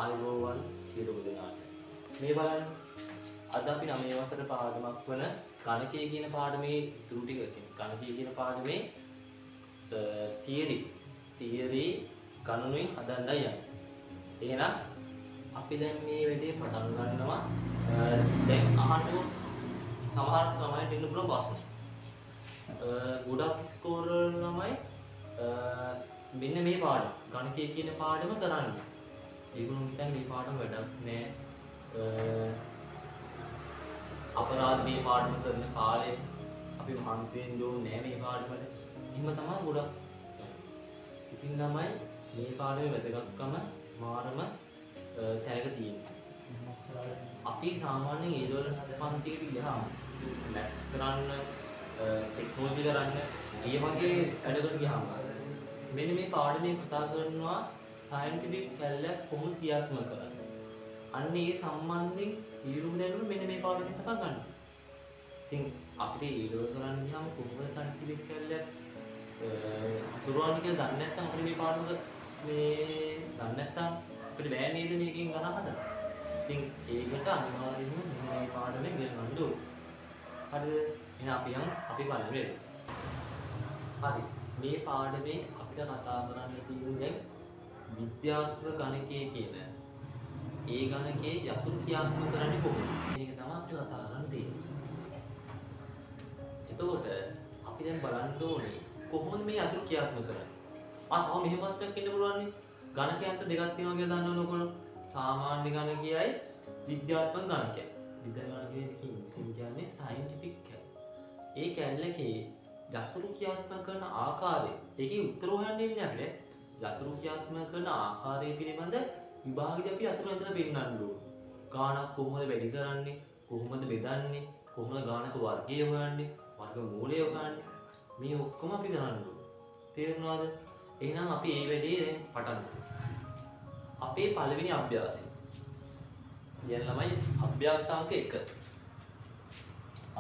ආයුබෝවන් සියලුම දෙනාට. මේ බලන්න අද අපි 9 වසර පාඩමක් වන ගණකය කියන පාඩමේ ඉතුරු ටික ගණකය කියන පාඩමේ තියරි ගණනුයි හදන්නයි යන්නේ. එහෙනම් අපි දැන් මේ වැඩේ පටන් ගන්නවා. දැන් අහන්න සමහර ළමයින්ට ඉන්න පුළුවන් ප්‍රශ්න. ගොඩක් ස්කෝර් වල ළමයි මෙන්න මේ පාඩම ගණකය කියන පාඩම කරන්නේ. ඒගොල්ලෝ හිතන්නේ මේ පාඩම වැඩක් නෑ. අපරාධ මේ පාඩම කරන කාලේ අපි මහන්සි වෙන්න ඕනේ නෑ මේ පාඩමට. එහෙම තමයි ගොඩක්. ඉතින් ළමයි මේ පාඩමේ වැදගත්කම මාරම තැනක තියෙනවා. අපි සාමාන්‍යයෙන් ඒ දවල් පන්තියට ගියාම මැත්ස් කරන්න, ටෙක්නොලොජි කරන්න, ඒ වගේ වැඩකට ගියාම මෙන්න මේ පාඩමේ කතා කරනවා සයන්ටිෆික් කැල්ලක් කොහොමද ක්‍රියාත්මක කරන්නේ. අන්න ඒ සම්බන්ධයෙන් සියලුම දැනුම මෙන්න මේ පාඩමෙන් කතා කරනවා. ඉතින් අපිට ඒ දවල් කරන්න ගියාම කොහොමද සයන්ටිෆික් කැල්ලක් හසුරුවන්නේ කියලා දන්නේ නැත්නම් අපිට මේ පාඩම දන්නේ නැත්නම් අපිට බෑ නේද මේකෙන් ගණන් හදන්න. ඉතින් ඒකට අනිවාර්යයෙන්ම මේ පාඩමෙන් ගණන් ඕනේ. හරිද? එහෙනම් අපි බලමු. හරි. මේ පාඩමේ අපිට කතා කරන්න තියෙන්නේ දැන් විද්‍යාත්මක ගණකය කියන ඒ ගණකයේ යතුරු ක්‍රියාත්මක කරන්නේ කොහොමද? මේක තමයි අපිට කතා කරන්න තියෙන්නේ. එතකොට අපි දැන් බලන්න ඕනේ කොහොමද මේ යතුරු ක්‍රියාත්මක කරන්නේ? තව මෙහෙම ප්‍රශ්නයක් ඉන්න පුළුවන් නේ. ගණකයන්ට දෙකක් තියෙනවා කියලා දන්නවද ඔයගොල්ලෝ? සාමාන්‍ය ගණකයයි විද්‍යාත්මක ගණකයයි. විද්‍යාත්මක ගණකයේ කියන්නේ සයන්ටිෆික් කැල්. ඒ කැල්ලකේ යතුරු ක්‍රියාත්මක කරන ආකාරය ඒකේ උත්තර හොයන්න ඉන්නේ අපිට. යතුරු ක්‍රියාත්මක කරන ආකාරය පිළිබඳ විභාගෙදී අපි යතුරු ඇදලා පෙන්නන්න ඕනේ. ගාණක් කොහොමද වැඩි කරන්නේ? කොහොමද බෙදන්නේ? කොහොමද ගාණක වර්ගය හොයන්නේ? වර්ගමූලය හොයන්නේ? මේ ඔක්කොම අපි කරන්න ඕනේ. තේරුණාද? එහෙනම් අපි මේ වැඩේ දැන් පටන් ගමු. අපේ පළවෙනි අභ්‍යාසය. දැන් ළමයි අභ්‍යාස අංක 1.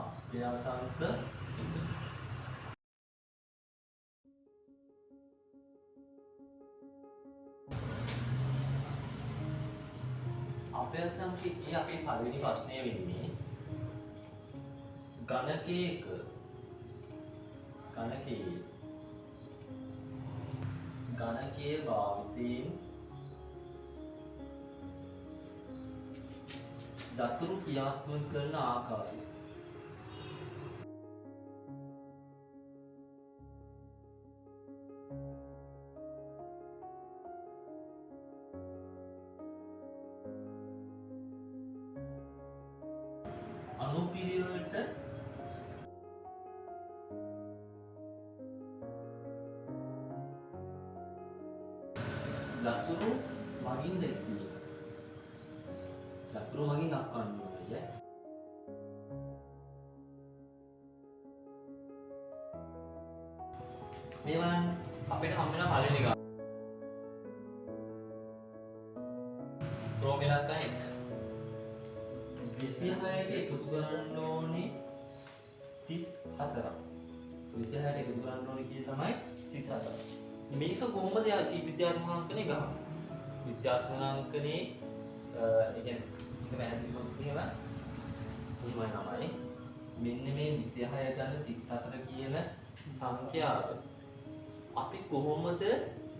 අභ්‍යාස අංක 1. අභ්‍යාස අංක 1 අපේ පළවෙනි ප්‍රශ්නය වෙන්නේ ගණකයක ගණකයේ භාවිතයෙන් යතුරු ක්‍රියාත්මක කරන ආකාරය. අනුපිළිවෙලට යතුරු මගින් දැක්වීම. යතුරු මගින් දක්වන්න ඕනේ. මේ බලන්න අපිට හම් වෙන පළවෙනි එක. ප්‍රෝමෙලක් ගන්න. 26ට එකතු කරන්න ඕනේ 34ක්. 26ට එකතු කරන්න ඕනේ කියේ තමයි 34ක්. මේක කොහොමද විද්‍යාත්මක අංකනේ ගහන්නේ? විද්‍යාත්මක අංකනේ ඒ කියන්නේ මේක පැහැදිලිවම එහෙම උන්වයි නමයි මෙන්න මේ 26 ගන්න 34 කියන සංඛ්‍යාව අපි කොහොමද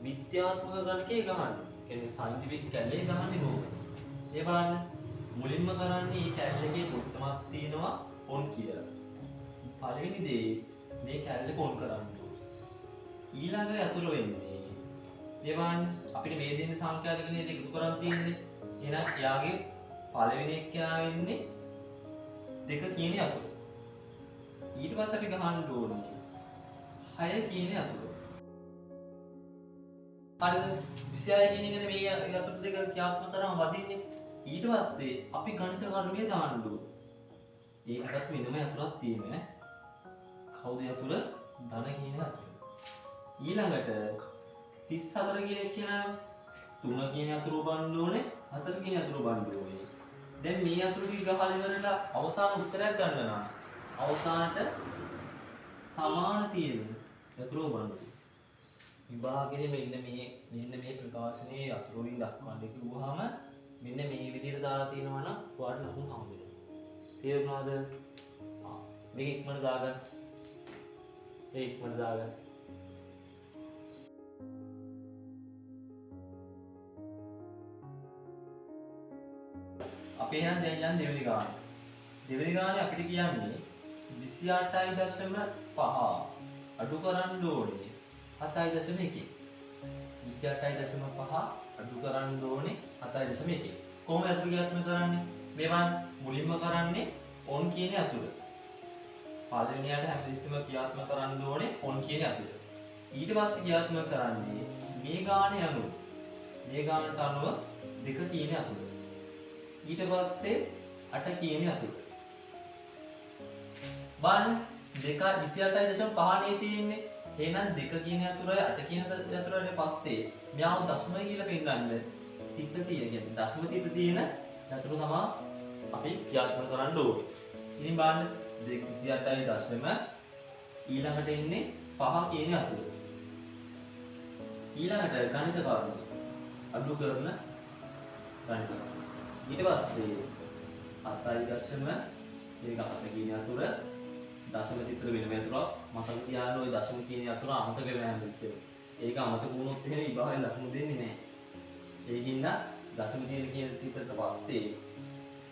විද්‍යාත්මක ගණකේ ගහන්නේ? කියන්නේ සයන්ටිෆික් කැලේ ගහන්නේ කොහොමද? ඒ බලන්න මුලින්ම කරන්නේ මේ කැලේගේ පොත්තමක් තියෙනවා ඔන් කියලා. පළවෙනි දේ මේ කැලේ කොන් කරන්න ඕනේ. ඊළඟ යතුරු වෙන්නේ මේ බලන්න අපිට මේ දෙන්න සංඛ්‍යා දෙක නේද එකතු කරන් තියෙන්නේ. එහෙනම් එයාගේ පළවෙනි එක්කෙනා වෙන්නේ 2 කියන යතුරු. ඊට පස්සේ අපි ගහන්න ඕනේ 6 කියන යතුරු. හරිද? 26 කියන එකනේ මේ යතුරු දෙක ක්‍රියාත්මක කරාම වදින්නේ. ඊට පස්සේ අපි ගණිත කර්මය දාන්න ඕනේ. ඒකටත් වෙනම යතුරක් තියෙනවා. කවුද යතුර? ධන කියන යතුර. ඊළඟට 34 කියන එක්කෙනා 3 කියන යතුරු බඳ ඕනේ 4 කියන යතුරු බඳ ඕනේ. දැන් මේ යතුරු ටික ගහලා ඉවරලා අවසාන උත්තරයක් ගන්න නම් අවසානට සමාන තියෙන යතුරු බඳ. විභාගයේ මෙන්න මේ ප්‍රකාශනයේ යතුරු වලින් දක්වන්න කිව්වහම මෙන්න මේ විදිහට දාලා තියෙනවා නම් ඔයාලට ලකුණු හම්බ වෙනවා. තේරුණාද? මේක ඉක්මනට දාගන්න. ඒ ඉක්මනට දාගන්න. අපි එහෙනම් දැන් යන්නේ දෙවෙනි ගාන. දෙවෙනි ගානේ අපිට කියන්නේ 28.5 අඩු කරන්න ඕනේ 7.1. 28.5 අඩු කරන්න ඕනේ 7.1. කොහොමද ක්‍රියාත්මක කරන්නේ? මේවන් මුලින්ම කරන්නේ on කියන අතුර. පළවෙනියට හැමතිස්සෙම ක්‍රියාත්මක කරන්න ඕනේ on කියන අතුර. ඊට පස්සේ ක්‍රියාත්මක කරන්නේ මේ ගානේ අනුව. මේ ගානට අනුව 2 කියන අතුර. ඊට පස්සේ 8 කියන අතුර. බලන්න 28.5 නේ තියෙන්නේ. එහෙනම් 2 කියන අතුරයි 8 කියන අතුරට පස්සේ මෙයාව දශම කියලා පෙන්නන්න තිත්ත තියෙන කියන්නේ දශම තිත්ත තියෙන අතුර තමයි අපි ක්‍රියාත්මක කරන්න ඕනේ. ඉතින් බලන්න 28.5 ඊළඟට එන්නේ 5 කියන අතුර. ඊළඟට ගණිත කාරණා අඩු කරන ගණිත. ඊට පස්සේ 7.5 මේක 7 කියන අතුර දශම චිත්‍ර වෙනම අතුරක් මතක තියාගන්න ওই දශම කියන අතුර අමතක වෙලා යන ඉස්සෙල්. ඒක අමතක වුණොත් එහෙම විභාගයෙන් ලකුණු දෙන්නේ නැහැ. ඒකින්ද දශම කියන චිත්‍රයට පස්සේ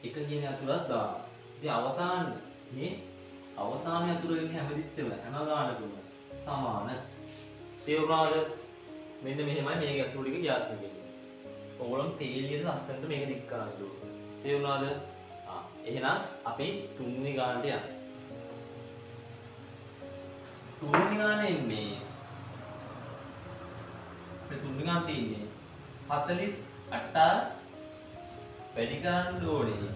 1 කියන අතුරක් දාන්න. ඉතින් අවසාන අතුර ඉන්නේ හැමතිස්සෙම හැම ගානකම සමාන. තේරුණාද? මෙන්න මෙහෙමයි මේක අතුරු ටික ක්‍රියාත්මක වෙන්නේ. ඕගොල්ලෝ තේලියට ලස්සනට මේක දික් කරන්න ඕනේ. තේරුණාද? එහෙනම් අපි තුන්වෙනි ගානට යන්න. තුන්වෙනි ගාන එන්නේ අපේ තුන්වෙනි ගාන තියෙන්නේ 48 වැඩි කරන්න ඕනේ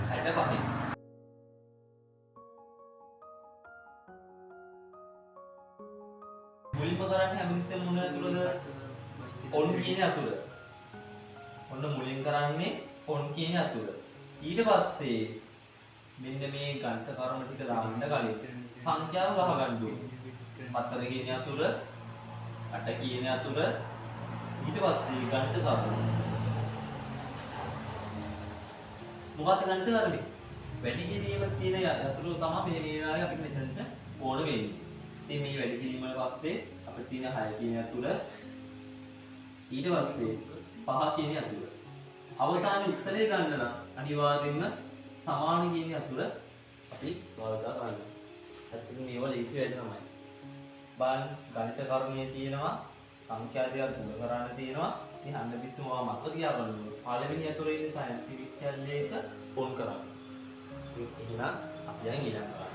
65. මුලින්ම කරන්නේ හැමතිස්සෙම මොන අතුරද? on කියන අතුර. ඔන්න මුලින් කරන්නේ on කියන අතුර. ඊට පස්සේ මෙන්න මේ ගණිත කර්ම ටික දාන්න කලින් සංඛ්‍යාව ගහ ගන්න ඕනේ. 4 කියන අතුර 8 කියන අතුර ඊට පස්සේ ගණිත කර්ම. මොකක්ද ගණිත කරන්නේ? වැඩි කිරීම තියෙන අතුර තමයි මේ වෙලාවේ අපිට මෙතනට ඕන වෙන්නේ. ඉතින් මේ වැඩි කිරීම වල පස්සේ අපිට තියෙන 6 කියන අතුර ඊට පස්සේ 5 කියන අතුර. අවසාන උත්තරේ ගන්න නම් අනිවාර්යයෙන්ම සමාන කියන අතුර අපි භාවිතා කරන්න. ඇත්තටම මේවා ලේසි වැඩ තමයි. බලන්න ගණිත කර්මයේ තියෙනවා සංඛ්‍යා දෙකක් ගුණ කරන්න තියෙනවා. ඉතින් හැමතිස්සෙම ඔයා මතක තියාගන්න ඕනේ. පළවෙනි අතුරේ ඉන්න සයන්ටිෆික් කැලේක පොන් කරන්න. එහෙනම් අපි දැන් ඊළඟ කරන්න.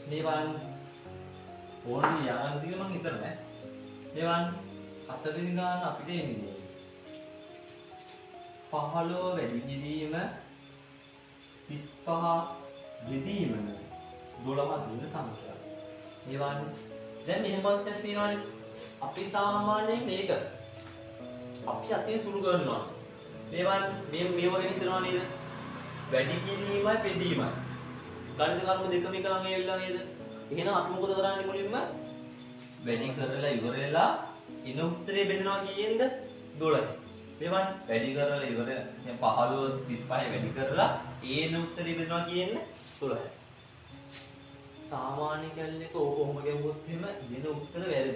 මේ බලන්න ඕනේ යාන් දිග මම හිතන්නේ නෑ. මේ බලන්න හතරවෙනි ගාන අපිට එන්නේ 15 වැඩි කිරීම 35 බෙදීම 12 දින සංඛ්‍යාව. මේ වань දැන් මෙහෙම ප්‍රශ්නයක් තියෙනවානේ. අපි සාමාන්‍යයෙන් මේක අපි අතින් සුළු කරනවා. මේ වань මේ වගේ හිතනවා නේද? වැඩි කිරීමයි බෙදීමයි. ගණිත කර්ම දෙකම එක ළඟ ඇවිල්ලා නේද? එහෙනම් අපි මොකද කරන්නේ මුලින්ම? වැඩි කරලා ඉවරලා ඉන උත්තරේ බෙදනවා කියෙන්ද? 12. මේවන් වැඩි කරලා ඉවර දැන් 15 35 වැඩි කරලා ඒන උත්තරේ බෙදනවා කියන්නේ 12. සාමාන්‍ය කැලේක ඕක කොහොම ගැඹුවොත් එහෙම ඉන උත්තර වැරදි.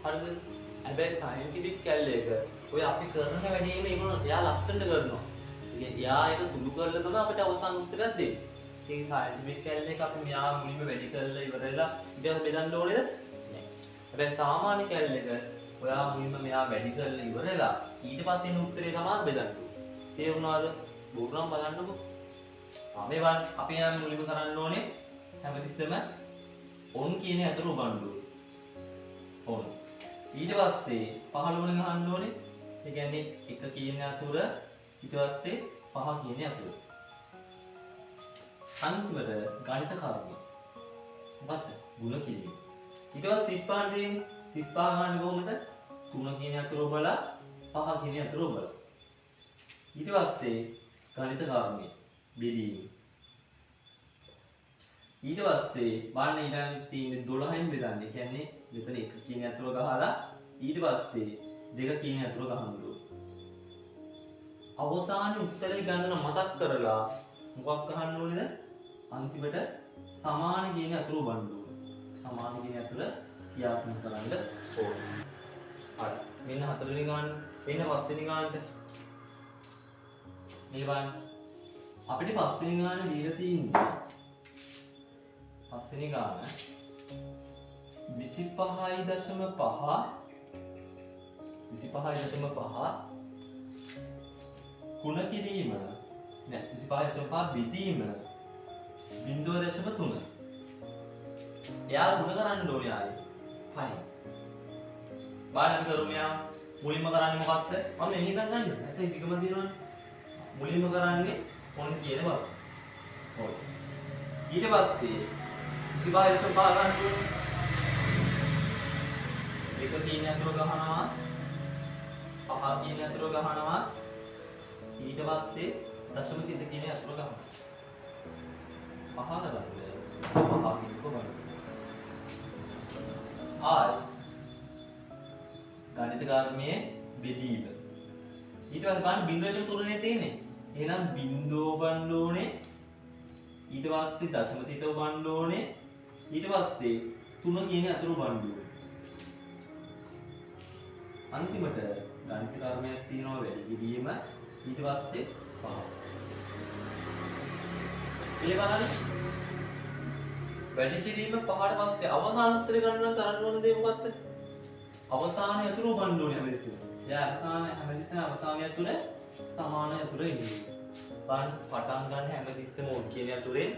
හරිද? හැබැයි සයන්ටිෆික් කැලේක ඔය අපි කරන වැඩේම ඒගොල්ලෝ එයා ලස්සනට කරනවා. එයා ඒක සුළු කරලා තමයි අපිට අවසාන උත්තරයක් දෙන්නේ. ඉතින් සයන්ටිෆික් කැලේක අපි මෙයා මුලින්ම වැඩි කරලා ඉවරලා ඊට බෙදන්න ඕනේද? නෑ. හැබැයි සාමාන්‍ය කැලේක ඔයා මුලින්ම මෙයා වැඩි කරලා ඉවරලා ඊට පස්සේ එන උත්තරේ තමයි බෙදන්න ඕනේ. තේරුණාද? බෝරම් බලන්නකෝ. මේ වන් අපි යන මුලින්ම කරන්න ඕනේ හැමතිස්සෙම on කියන අතර උගන්වන්න ඕනේ. on. ඊට පස්සේ 15 වෙනි ගහන්න ඕනේ. ඒ කියන්නේ 1 කියන අතර ඊට පස්සේ 5 කියන අතර. අන්තිමට ගණිත කර්මය. මොකක්ද? ගුණ කිරීම. ඊට පස්සේ 35 දෙන්නේ. 35 ගන්න කොහොමද? 3 කියන අතර ඔබලා 5 කියන අතර ඔබලා. ඊට පස්සේ ගණිත කර්මය බෙදීම. ඊට පස්සේ බලන්න ඊළඟ තියෙන්නේ 12න් බෙදන්නේ. කියන්නේ මෙතන 1 කියන අතුර ගහලා ඊට පස්සේ 2 කියන අතුර ගහන්න ඕනේ. අවසානයේ උත්තරේ ගන්න මතක් කරලා මොකක් අහන්න ඕනේද? අන්තිමට සමාන කියන අතුර බලන්න ඕනේ. සමාන කියන අතුර ක්‍රියාත්මක කරන්න ඕනේ. හරි. මෙන්න හතරවෙනි ගාන. මෙන්න පස්වෙනි ගානට. මේ බලන්න. අපිට පස්වෙනි ගාන දීලා තියෙන්නේ පස්වෙනි ගාන 25.5 ගුණ කිරීම නෑ 25.5 බෙදීම 0.3 එයා ගුණ කරන්න ඕනේ ආයේ 5 බලන්න අපි කරුම යා මුලින්ම කරන්නේ මොකක්ද මම මෙහෙ ඉඳන් ගන්න නැත්නම් ටිකම දිනවනේ මුලින්ම කරන්නේ මොන කියන බව ඔය ඊට පස්සේ 25.5 ගන්න ඕනේ එක කියන අතුර ගහනවා පහ කියන අතුර ගහනවා ඊට පස්සේ දශම තිත කියන අතුර ගහනවා පහ ගන්න පහ කිව්ව බලන්න ආයි ගණිත කර්මයේ බෙදීම ඊට පස්සේ බලන්න බිංදුවේ තුරනේ තියෙන්නේ එහෙනම් බිංදුව ගන්න ඕනේ ඊට පස්සේ දශම තිත ගන්න ඕනේ ඊට පස්සේ 3 කියන අතුර ගන්න ඕනේ අන්තිමට ගණිත කර්මයක් තියෙනවා වැඩි කිරීම ඊට පස්සේ පහ. ඒ බලන්න වැඩි කිරීම පහට පස්සේ අවසාන උත්තරේ ගන්න කරන්න ඕන දේ මොකක්ද? අවසානයේ අතුරු ගන්න ඕනේ හැමතිස්සෙම. එයා හැමතිස්සෙම අවසානයේ අතුර සමාන අතුර ඉන්නේ. බලන්න පටන් ගන්න හැමතිස්සෙම ඕක කියන අතුරේ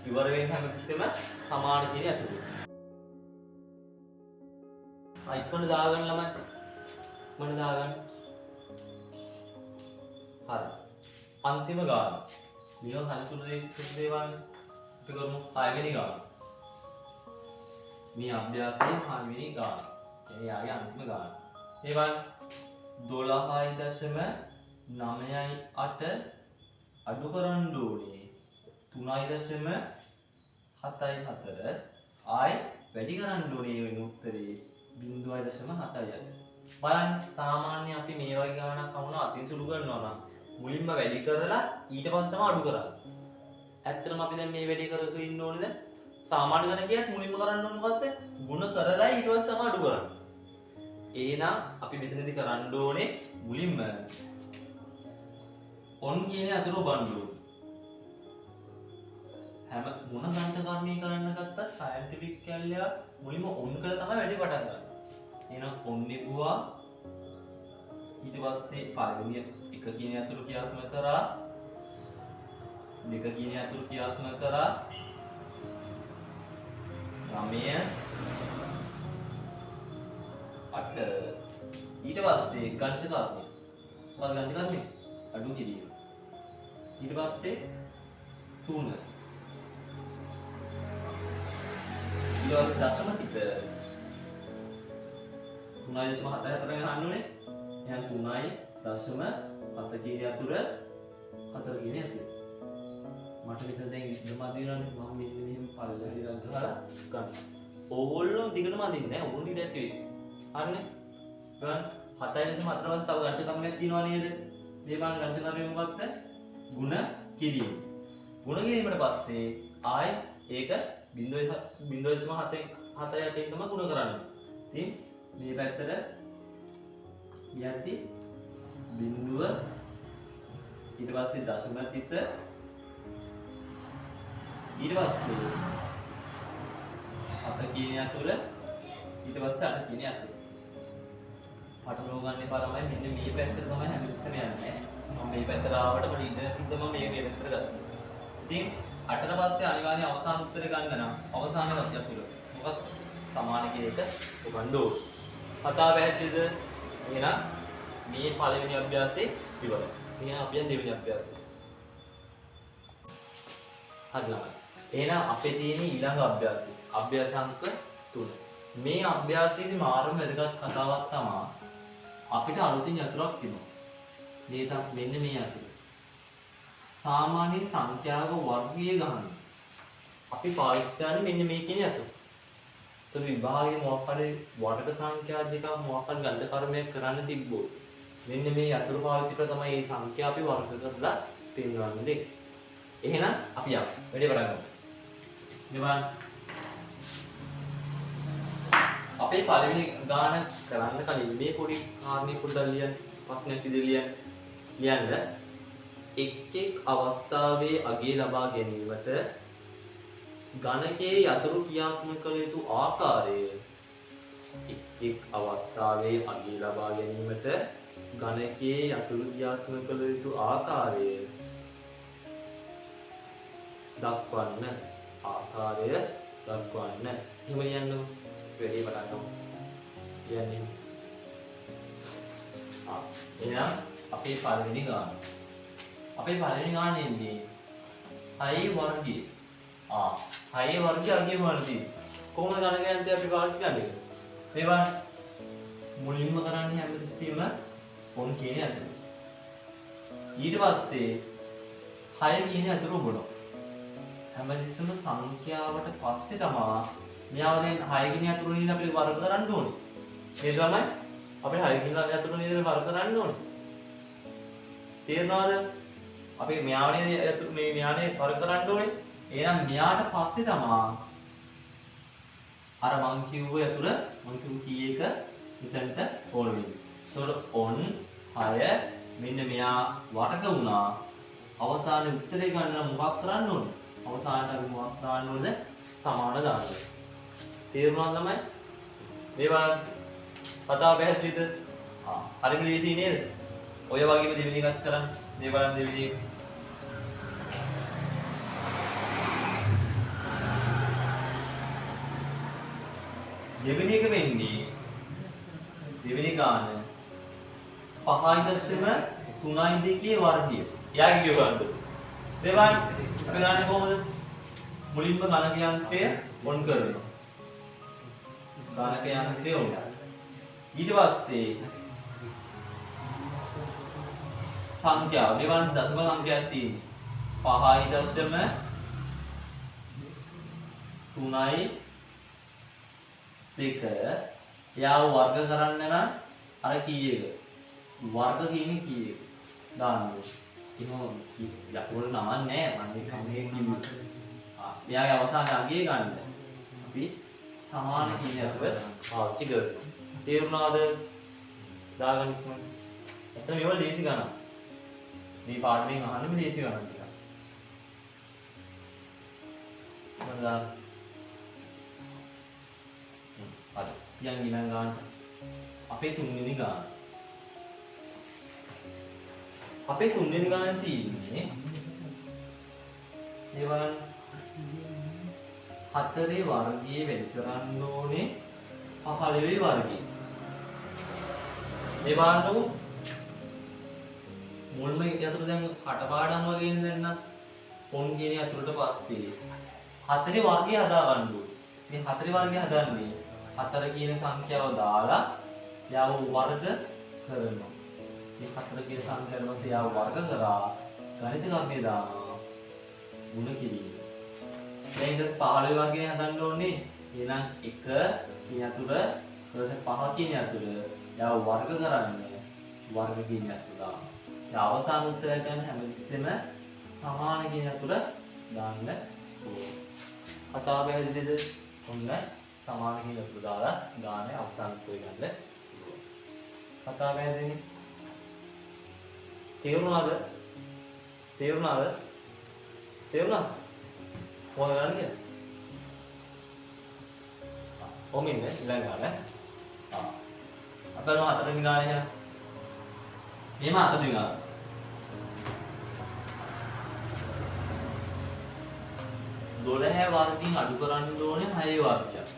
ඉවර වෙන හැමතිස්සෙම සමාන කියන අතුරේ. අයිකොන් දාගන්න ළමයි මොන දාගන්න හරි අන්තිම ගාන මේක හරි සුළු දේවල් අපි කරමු 6 වෙනි ගාන මේ අභ්‍යාසයේ 6 වෙනි ගාන කියන්නේ යාගේ අන්තිම ගාන මේ බලන්න 12.98 අඩු කරන්න ඕනේ 3.74 ආයි වැඩි කරන්න ඕනේ වෙන උත්තරේ 0.78 බලන්න සාමාන්‍ය අපි මේ වගේ ගානක් අමුණා අතින් සුළු කරනවා නම් මුලින්ම වැඩි කරලා ඊට පස්සේ තමයි අඩු කරන්නේ. ඇත්තටම අපි දැන් මේ වැඩි කරගෙන ඉන්න ඕනේද? සාමාන්‍ය ගණකයක් මුලින්ම කරන්න ඕනේ මොකද්ද? ಗುಣ කරලා ඊට පස්සේ තමයි අඩු කරන්නේ. එහෙනම් අපි මෙතනදී කරන්න ඕනේ මුලින්ම ඔන් කියන අතුරු බණ්ඩු. හැම මොන ගණිත කර්මී කරන්න ගත්තත් සයන්ටිෆික් කැලියා මුලින්ම ඔන් කරලා තමයි වැඩි පටන් ගන්න. එහෙනම් ඔන් නිපුවා ඊට පස්සේ පළවෙනි එක කියන අතුරු ක්‍රියාත්මක කරා දෙක කියන අතුරු ක්‍රියාත්මක කරා 9 8 ඊට පස්සේ ගණිත කර්මය මොකක්ද ගණිත කර්මය අඩු කිරීම ඊට පස්සේ 3 ඊළඟ දශම තිත 3.74 ගන්න ඕනේ. එහෙනම් 3.7 කියන අතුර 4 කියන අතුර. මට මෙතන දැන් ඉඳම අදිනවනේ මම මෙන්න මෙහෙම පල්ලෙහාට ගහලා ගන්න. ඕගොල්ලෝ දිගටම අදින්නේ නැහැ. ඕගොල්ලෝ ටික ඇති වෙයි. හරිනේ. ගන්න 7.4 වස් තව ගණිත කර්මයක් තියෙනවා නේද? මේ බලන්න ගණිත කර්මය මොකක්ද? ಗುಣ කිරීම. ಗುಣ කිරීමට පස්සේ ආයි ඒක 0.7 4.8 තමයි ගුණ කරන්නේ. ඉතින් මේ පැත්තට යද්දි බිඳුව ඊට පස්සේ දශම තිත ඊට පස්සේ 7 කියන අතුර ඊට පස්සේ 8 කියන අතුර. පටලව ගන්න එපා ළමයි මෙන්න මේ පැත්තට තමයි හැමතිස්සෙම යන්නේ. මම මේ පැත්තට ආවට මට ඉඳලා තිබ්බම මේ පැත්තට ගත්තා. ඉතින් 8ට පස්සේ අනිවාර්යෙන් අවසාන උත්තරේ ගන්න නම් අවසාන වක්‍යය තුල මොකක්ද සමාන කියන එක උගන්න ඕනේ. කතාව පැහැදිලිද? එහෙනම් මේ පළවෙනි අභ්‍යාසයේ ඉවරයි. එහෙනම් අපි යන දෙවෙනි අභ්‍යාසය. හරිද? එහෙනම් අපේ තියෙන ඊළඟ අභ්‍යාසය. අභ්‍යාස අංක 3. මේ අභ්‍යාසයේදී මාරම වැදගත් කතාවක් තමයි අපිට අලුතින් යතුරක් තියෙනවා. මේ මෙන්න මේ යතුර. සාමාන්‍ය සංඛ්‍යාවක වර්ගය ගන්න. අපි පාවිච්චි කරන්නේ මෙන්න මේ කියන යතුරු. તો විභාගයේ මොකක් හරි වර්ග සංඛ්‍යා දෙකක් මොකක් හරි ගණිත කර්මයක් කරන්න තිබ්බොත් මෙන්න මේ යතුරු පාවිච්චි කරලා තමයි මේ සංඛ්‍යා අපි වර්ග කරලා පෙන්වන්නේ. එහෙනම් අපි යමු. වැඩි පටන් ගමු. ඉතින් අපේ පළවෙනි ගාන කරන්න කලින් මේ පොඩි කාරණේ පොඩ්ඩක් ලියන්න. ප්‍රශ්නයක් ඉදිරිය ලියන්න. එක් අවස්ථාවේ අගය ලබා ගැනීමට ගණකයේ යතුරු ක්‍රියාත්මක කළ යුතු ආකාරය එක් අවස්ථාවේ අගය ලබා ගැනීමට ගණකයේ යතුරු ක්‍රියාත්මක කළ යුතු ආකාරය දක්වන්න. එහෙම ලියන්න. වැඩි පටන් ගමු. ලියන්නේ. එහෙනම් අපේ පළවෙනි ගාන. අපේ පළවෙනි ගානේදී 6 වර්ගය. 6 වර්ගය අගය වර්ගය. කොහොමද ගණකයන්ට අපි පාවිච්චි කරන්නේ? මේ බලන්න. මුලින්ම කරන්නේ හැමතිස්සෙම පොන් කියන යතුරු. ඊට පස්සේ 6 කියන යතුරු උබනවා. හැමතිස්සෙම සංඛ්‍යාවට පස්සේ තමයි මෙයාව දැන් 6 කියන යතුරු නේද අපි වර්ග කරන්න ඕනේ. ඒ තමයි අපිට 6 කියන යතුරු නේද වර්ග කරන්න ඕනේ. තේරෙනවද? අපි මෙයාවනේ යතුරු මේ මෙයානේ වර්ග කරන්න ඕනේ. එහෙනම් මෙයාට පස්සේ තමයි අර මං කිව්ව යතුර මං කිව්ව කී එක මෙතනට ඕන වෙන්නේ. ඒතකොට on 6 මෙන්න මෙයා වර්ග වුණා. අවසානයේ උත්තරේ ගන්න මොකක් කරන්න ඕනේ? අවසානට අපි මොකක් දාන්න ඕනද? සමාන දාන්න. තේරුණාද තමයි? මේවා කතාව පැහැදිලිද? හරිම ලේසි නේද? ඔය වගේම දෙවෙනි එකත් කරන්න. මේ බලන්න දෙවෙනි එක. දෙවෙනි එක වෙන්නේ දෙවෙනි ගාන 5.3.2 වර්ගය. එයාගේ කියව ගන්නද? මේ බලන්න අපි ගන්නේ කොහොමද? මුලින්ම ගණකයන්ටය ඔන් කරනවා. ගණකයන්ටය ඔන්. ඊට පස්සේ සංඛ්‍යාව මෙවන් දශම සංඛ්‍යාවක් තියෙනවා. 5.3.2 එයාව වර්ග කරන්න නම් අර කීයක වර්ග කියන්නේ කීයක දාන්න ඕනේ. එහෙනම් යතුරු නම නැහැ මම කන්නේ කිව්වා. එයාගේ අවසාන අගය ගන්න. අපි සමාන කියන යතුර පාවිච්චි කරනවා. තේරුණාද? දාගන්න කොහොමද? එතන මේවල ලේසි ගණන්. මේ පාඩමෙන් අහන්නේ ලේසි ගණන් ටික. මොකද අද යන් ඊළඟ ගාන අපේ තුන්වෙනි ගාන. අපේ තුන්වෙනි ගාන තියෙන්නේ ඒවන් 4 වර්ගයේ වෙන් කරන්න ඕනේ 15 වර්ගයේ. මේ බලන්නකො මුල්ම යතුරු දැන් කටපාඩම් වගේ දෙන්න පොන් කියන යතුරුට පස්සේ 4 වර්ගය හදා ගන්න ඕනේ. මේ 4 වර්ගය හදන්නේ 4 කියන සංඛ්‍යාව දාලා යාව වර්ග කරනවා. මේ 4 කියන සංඛ්‍යාව පස්සේ යාව වර්ග කරා ගණිත කර්මය දානවා. ಗುಣ කිරීම. දැන් ඉතින් 15 වර්ගය හදන්න ඕනේ. එහෙනම් 1 කියන යතුර ඊට 5 කියන යතුර යාව වර්ග කරන්න වර්ග කියන යතුර දානවා. දැන් අවසාන උත්තරය ගන්න හැමතිස්සෙම සමාන කියන යතුර දාන්න ඕනේ. කතාව පැහැදිලිද? ඔන්න සමාන කියන යතුර දාලා ගානේ අවසාන උත්තරය ගන්න. කතාව පැහැදිලිනේ? තේරුණාද? තේරුණාද? තේරුණා? කොහොමද ගන්න කියලා? කොහොමින්ද ඊළඟ ගාන? අපේ හතරවෙනි ගානේ යන. මේම හතරවෙනි ගාන. දොළහ වර්ගයෙන් අඩු කරන්න ඕනේ 6 වර්ගයක්.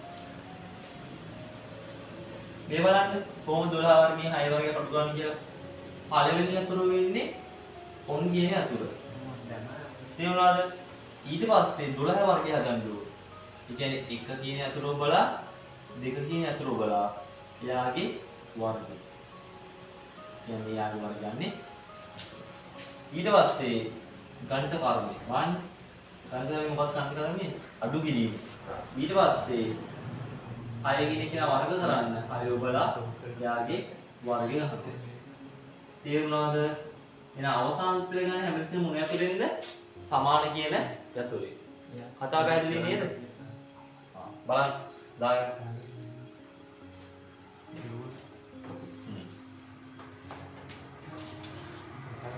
මේ බලන්න කොහොමද 12 වර්ගයෙන් 6 වර්ගයක් අඩු කරන්නේ කියලා. පළවෙනි යතුරු වෙන්නේ ඔන් කියන යතුරු. තේරුණාද? ඊට පස්සේ 12 වර්ගය හදන්න ඕනේ. ඒ කියන්නේ 1 කියන යතුරු බලා 2 කියන යතුරු බලා එයාගේ වර්ගය. කියන්නේ යාගේ වර්ග ගන්නේ. ඊට පස්සේ ගණිත කර්මය 1 ගණිතය මොකක්ද සංකේත කරන්නේ? අඩු කිරීම. ඊට පස්සේ 6 කියන එක වර්ග කරන්න 6 ඔබලා යාගේ වර්ගය හතේ. තේරුණාද? එහෙනම් අවසාන උත්තරය ගන්න හැමතිස්සෙම මොන යතුරෙන්ද? සමාන කියන යතුරේ. කතා පැහැදිලි නේද? බලන්න දාගන්න.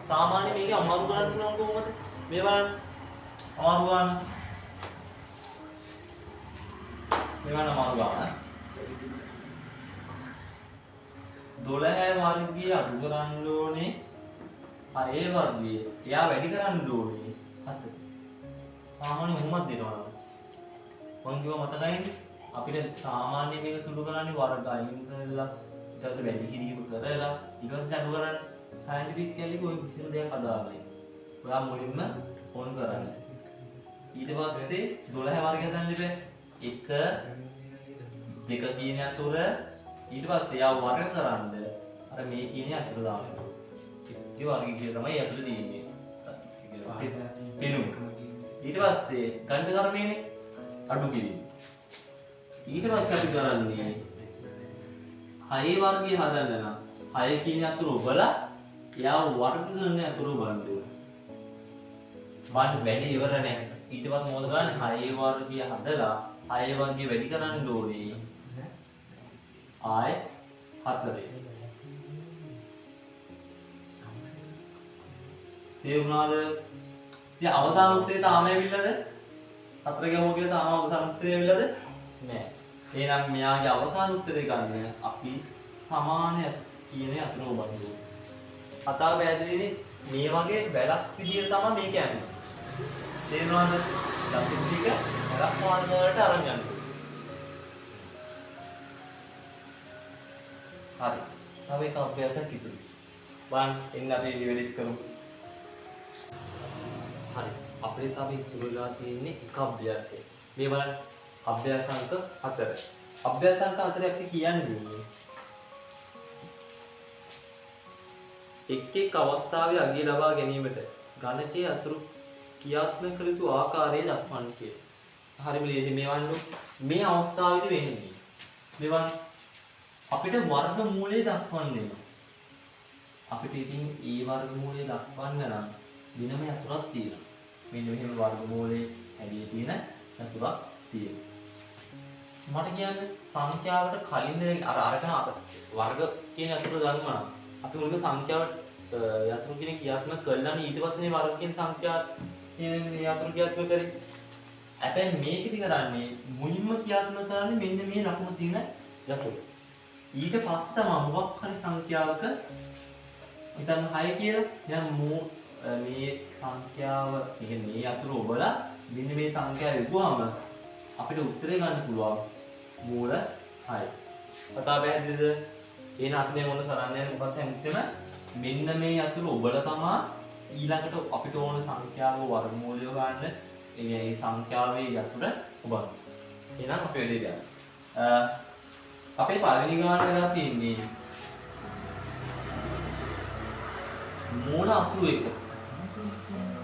සාමාන්‍ය මේක අමාරු කරන්න පුළුවන් කොහොමද? මේ බලන්න. අමාරු ගන්න. මේ බලන්න අමාරු ගන්න. 12 වර්ගය අඩු කරන්න ඕනේ 6 වර්ගය. එයා වැඩි කරන්න ඕනේ 7. සාමාන්‍ය උමත් දෙනවා. මං කිව්වා මතකයිද? අපිට සාමාන්‍ය මේක සුළු කරන්නේ වර්ග අයින් කරලා ඊට පස්සේ වැඩි කිරීම කරලා ඊට පස්සේ අඩු කරන්නේ සයන්ටිෆික් කැලේ કોઈ කිසිම දෙයක් අදාළයි. ඔයා මුලින්ම ඕන් කරන්න. ඊට පස්සේ 12 වර්ගය හදන්න ඉබේ 1 2 කියන අතර ඊට පස්සේ යා වර්ග කරන්න අර මේ කියන අතර දාන්න. ඒ වර්ගය කිය තමයි අතර දෙන්නේ. ඊට පස්සේ ගණිත කර්මයේනේ අඩු කිරීම. ඊට පස්සේ අපි කරන්නේ 6 වර්ගය හදන්න නම් 6 කියන අතර ඔබලා යා වර්ග කරන අතර බලන්න. බලන්න වැඩි ඉවර නැහැ. ඊට පස්සේ මොකද කරන්නේ? 6 වර්ගය හදලා 6 වර්ගය වැඩි කරන්න ඕනේ. ආය 4. තේරුණාද? ඉතින් අවසාන උත්තරේ තාම ඇවිල්ලාද? 4 ගමු කියලා තාම අවසාන උත්තරේ ඇවිල්ලාද? නෑ. එහෙනම් මෙයාගේ අවසාන උත්තරේ ගන්න අපි සමාන කියන අතර ඔබන්නේ. කතාව පැහැදිලිනේ? මේ වගේ වැලක් විදියට තමයි මේක යන්නේ. තේරුණාද? ලක්ෂ ටික වැලක් මාර්ග වලට අරන් යන්නේ. හරි. තව එක අභ්‍යාසයක් ඉතුරුයි. බලන්න එන්න අපි ඉවරෙත් කරමු. හරි. අපිට තව ඉතුරුලා තියෙන්නේ එක අභ්‍යාසයක්. මේ බලන්න අභ්‍යාස අංක 4. අභ්‍යාස අංක 4 අපි කියන්නේ එක් අවස්ථාවේ අගය ලබා ගැනීමට ගණකයේ අතුරු ක්‍රියාත්මක කළ යුතු ආකාරය දක්වන්න කියලා. හරිම ලේසි මේ වන්න මේ අවස්ථාවේදී වෙන්නේ. මේ වන්න අපිට වර්ගමූලය දක්වන්න වෙනවා. අපිට ඉතින් ඒ වර්ගමූලය දක්වන්න නම් දිනම යතුරක් තියෙනවා. මෙන්න මෙහෙම වර්ගමූලයේ ඇදී තියෙන යතුරක් තියෙනවා. මට කියන්නේ සංඛ්‍යාවට කලින් අරගෙන වර්ග කියන යතුර ගන්නවා. අපි මුලින්ම සංඛ්‍යාවට යතුරු කියන ක්‍රියාත්මක කළානේ ඊට පස්සේ වර්ග කියන සංඛ්‍යා කියන යතුරු ක්‍රියාත්මක කරේ. හැබැයි මේකෙදි කරන්නේ මුලින්ම ක්‍රියාත්මක කරන්නේ මෙන්න මේ ලකුණු තියෙන යතුරු. ඊට පස්සේ තමයි මොකක් හරි සංඛ්‍යාවක හිතන්න 6 කියලා. දැන් මේ සංඛ්‍යාව කියන්නේ මේ යතුරු ඔබලා මෙන්න මේ සංඛ්‍යාව යොගුවාම අපිට උත්තරේ ගන්න පුළුවන් මූල 6. කතාව පැහැදිලිද? එහෙනම් අපි දැන් මොන කරන්නේ මොකක්ද හැමතිස්සෙම මෙන්න මේ යතුරු ඔබලා තමයි ඊළඟට අපිට ඕන සංඛ්‍යාව වර්ගමූලය ගන්න. ඒ සංඛ්‍යාවේ යතුර ඔබන්න. එහෙනම් අපි වැඩේ ගන්න. අපේ පළවෙනි ගාන වෙලා තියෙන්නේ මූල 81.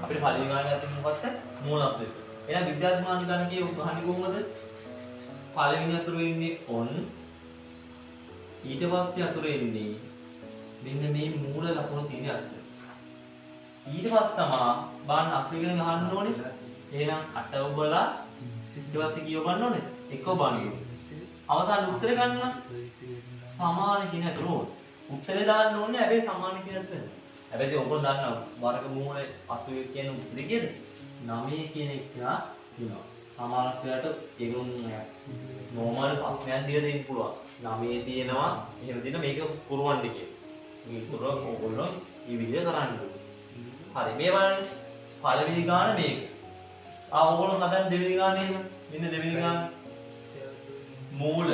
අපිට පළවෙනි ගාන ගත්තේ මොකක්ද? මූල 81. එහෙනම් විද්‍යාත්මක ගණකයේ උගහන්නේ කොහොමද? පළවෙනි අතුරු ඉන්නේ on. ඊට පස්සේ අතුරු ඉන්නේ මෙන්න මේ මූල ලකුණු තියෙන අතුරු. ඊට පස්සේ තමයි බලන්න අස්ලිගෙන ගහන්න ඕනේ. එහෙනම් 8 ඔබලා ඊට පස්සේ කීව ගන්න ඕනේ? 1 ඔබන්නේ. අවසාන උත්තරේ ගන්න සමාන කියන අතුරු. උත්තරේ දාන්න ඕනේ හැබැයි සමාන කියන අතුරු. හැබැයි ඔයගොල්ලෝ දන්නවා වර්ගමූලයේ 81 කියන උත්තරේ කීයද? 9 කියන එක තියෙනවා. සමානත්වයට ඒගොල්ලෝ නෝමල් ප්‍රශ්නයක් දීලා දෙන්න පුළුවන්. 9 තියෙනවා එහෙම දින මේක පුරවන්න කියලා. මේ පුරව ඕගොල්ලෝ මේ විදිහට කරන්න ඕනේ. හරි මේ බලන්න පළවෙනි ගාන මේක. ඕගොල්ලෝ හදන්න දෙවෙනි ගාන එහෙම. මෙන්න දෙවෙනි ගාන මූල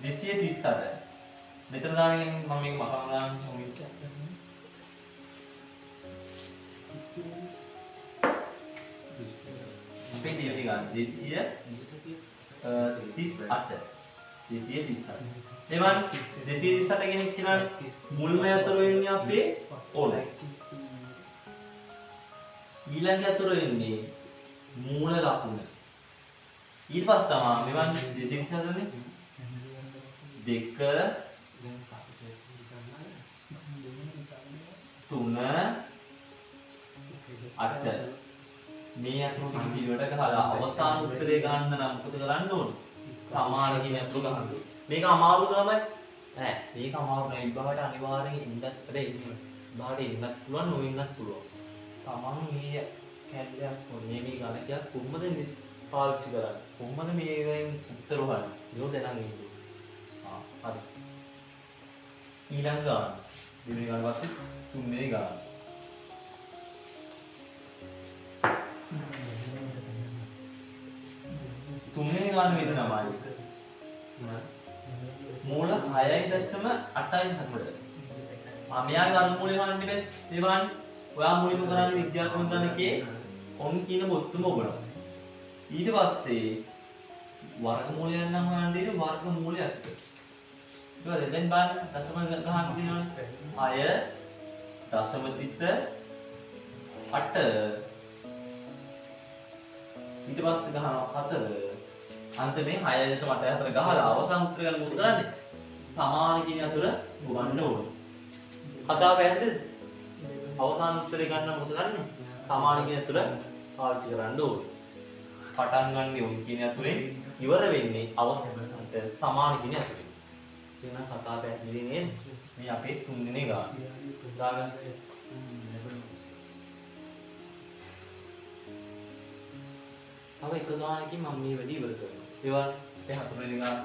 238. මෙතන දාගෙන මම මේක මකම් ගන්න ඕනේ. අපේ දෙවෙනි ගාන 238. 238. එවන් 238 කෙනෙක් කියනවානේ මුල්ම යතුරු වෙන්නේ අපේ ඕන. ඊළඟ යතුරු වෙන්නේ ඊට පස්සේ තමයි මෙවන් දෙසින් හදන්නේ 2 3 8 මේ අතුරු පිළිවෙලට ගහලා අවසාන උත්තරේ ගන්න නම් මොකද කරන්න ඕනේ? සමාන කියන අතුරු ගන්න ඕනේ. මේක අමාරු තමයි. නෑ මේක අමාරු නෑ. ඉබ්බාට අනිවාර්යෙන් ඉන්නත් හැබැයි ඉන්නේ. ඉබ්බාට ඉන්නත් පුළුවන් නොඉන්නත් පුළුවන්. තමන් මේ කැලලයක් මේ ගණකයක් කොහොමද පාවිච්චි කරන්නේ? කොහොමද මේකෙන් උත්තර හොයන්නේ? මේක දැනන් ඉන්නේ. හරි. ඊළඟ ගාන. දෙවෙනි ගාන පස්සේ තුන්වෙනි ගාන. තුන්වෙනි ගාන වේද තමයි. මූල 6.8.4. මෙයාගේ වර්ගමූලය හොයන්න බෑ. මේ බලන්න. ඔයා මුලින්ම කරන්නේ විද්‍යාත්මක ගණකයේ ඔන් කියන බොත්තම ඔබනවා. ඊට පස්සේ වර්ගමූලයක් නම් හොයන්න දෙන්නේ වර්ගමූලයක්. ඉතින් දැන් බලන්න දශම ගහන්න තියෙනවනේ. 6.8 ඊට පස්සේ ගහනවා 4 අන්තිමේ 6.8 ගහලා අවසන් උත්තර ගන්න මොකද කරන්නේ? සමාන කියන අතර ගොවන්න ඕනේ. කතාව පැහැදිලිද? අවසාන උත්තරේ ගන්න මොකද කරන්නේ? සමාන කියන අතර පාවිච්චි කරන්න ඕනේ. පටන් ගන්න උන් කියන අතරේ ඉවර වෙන්නේ අවසානට සමාන කියන අතරේ. එහෙනම් කතාව පැහැදිලි නේද? මේ අපේ තුන්වෙනි ගාන. දාගන්න. තව එක ගානකින් මම මේ වැඩි ඉවර කරනවා. ඒවා අපේ හතරවෙනි ගාන.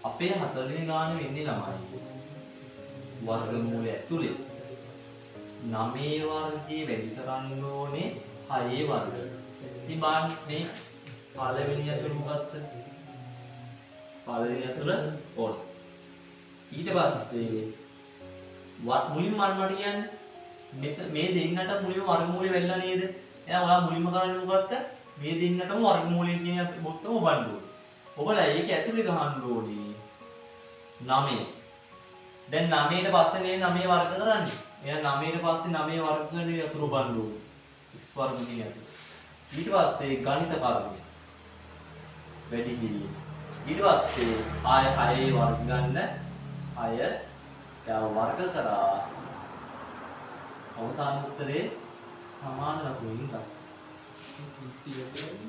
අපේ හතරවෙනි ගාන වෙන්නේ ළමයි. වර්ගමූලය ඇතුලේ 9 වර්ගයේ වැඩි කරන්න ඕනේ 6 වර්ග. ඉතින් බලන්න මේ පළවෙනි අතුර මොකක්ද? පළවෙනි අතුර ඕන. ඊට පස්සේ මුලින්ම මට කියන්නේ මේ දෙන්නට මුලින්ම වර්ගමූලය වෙල්ලා නේද? එහෙනම් ඔයා මුලින්ම කරන්නේ මොකක්ද? මේ දෙන්නටම වර්ගමූලය කියන බොත්තම ඔබන්න ඕනේ. ඔබලා ඒක ඇතුලේ ගහන්න ඕනේ 9. දැන් 9ට පස්සේ නේ 9 වර්ග කරන්නේ. එහෙනම් 9ට පස්සේ 9 වර්ග කරන අතුරු ඔබන්න ඕනේ. x වර්ග කියන අතුරු. ඊට පස්සේ ගණිත කර්මය. වැඩි කිරීම. ඊට පස්සේ ආය 6 වර්ග ගන්න 6 යා වර්ග කරා අවසාන උත්තරේ සමාන ලකුණින් ගන්න.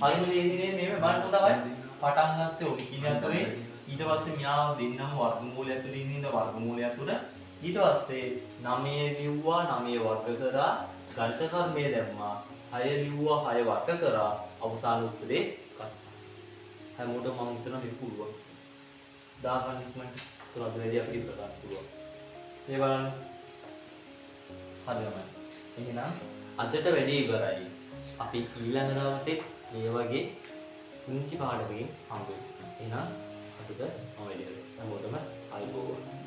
හරිම දෙන්නේ මේ බලන්න තමයි පටන් ගත්තේ ඔබ කියන අතරේ ඊට පස්සේ මෙයා දෙන්නම වර්ගමූලය ඇතුලේ ඉන්න වර්ගමූලය ඇතුළ ඊට පස්සේ 9 ලිව්වා 9 වර්ග කරා ගණිත කර්මය දැම්මා 6 ලිව්වා 6 වර්ග කරා අවසාන උත්තරේ ගත්තා. හැමෝටම මම හිතනවා මේක පුළුවන්. දාගන්න ඉක්මනට තුනක් වැඩි අපිට ප්‍රකාශ පුළුවන්. ඒ බලන්න. හරියම. එහෙනම් අදට වැඩි ඉවරයි. අපි ඊළඟ දවසේ මේ වගේ පුංචි පාඩමකින් හම්බ වෙමු. එහෙනම් අදට මම වැඩි කරේ. හැමෝටම අයිබෝවන්.